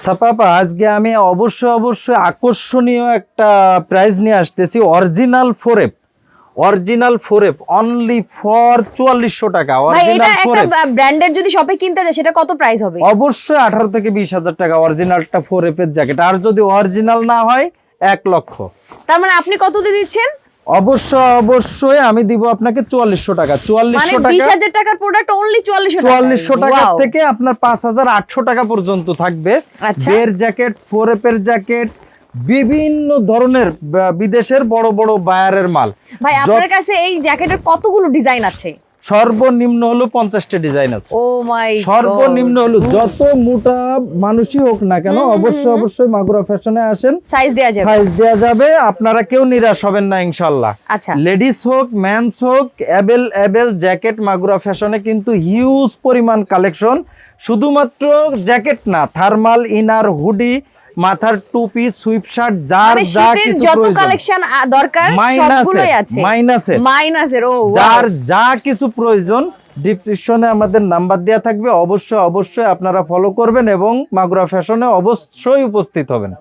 আচ্ছা পাপা, আজকে আমি অবশ্যই আকর্ষণীয় একটা প্রাইস নিয়ে আসতেছি। অরিজিনাল ফোরেপ অনলি ফর 4400 টাকা। ভাই এটা অরিজিনাল একটা ফোরেপ ব্র্যান্ডের যদি শপে কিনতে যায় সেটা কত প্রাইস হবে? অবশ্যই 18 থেকে 20,000 টাকা অরিজিনালটা ফোরেপের জ্যাকেট। আর যদি অরিজিনাল না হয় 1 লক্ষ। তার মানে আপনি কত দিয়ে দিচ্ছেন? অবশ্যই আমি দিব আপনাকে 4400 টাকা। 4400 মানে টাকা, 20000 টাকার প্রোডাক্ট অনলি 4400 টাকা থেকে আপনার 5800 টাকা পর্যন্ত থাকবে। আচ্ছা। বের জ্যাকেট, ফোরেপের জ্যাকেট, বিভিন্ন ধরনের বিদেশের বড় বড় বায়ারের মাল। ভাই আপনার কাছে এই জ্যাকেটের কতগুলো ডিজাইন আছে? সর্বনিম্ন হলো 50টা ডিজাইন আছে। ও মাই গড, সর্বনিম্ন হলো যত মোটা মানুষই হোক না কেন, অবশ্যই মাগুরা ফ্যাশনে আসেন, সাইজ দেয়া যাবে। সাইজ দেয়া যাবে। আপনারা কেউ নিরাশ হবেন না ইনশাআল্লাহ। আচ্ছা, লেডিস হোক, মেন্স হোক, অ্যাভেলেবল জ্যাকেট মাগুরা ফ্যাশনে কিন্তু হিউজ পরিমাণ কালেকশন। শুধুমাত্র জ্যাকেট না, থার্মাল, ইনার, হুডি, মাথার টুপি, সুইপ শার্ট, যার মানে যা শীতের কিছু যত প্রয়োজন, কালেকশন দরকার সবগুলোই আছে। মাইনাসের ও যার যা কিছু প্রয়োজন ডিসক্রিপশনে আমাদের নাম্বার দেয়া থাকবে। অবশ্যই আপনারা ফলো করবেন এবং মাগুরা ফ্যাশনে অবশ্যই উপস্থিত হবেন।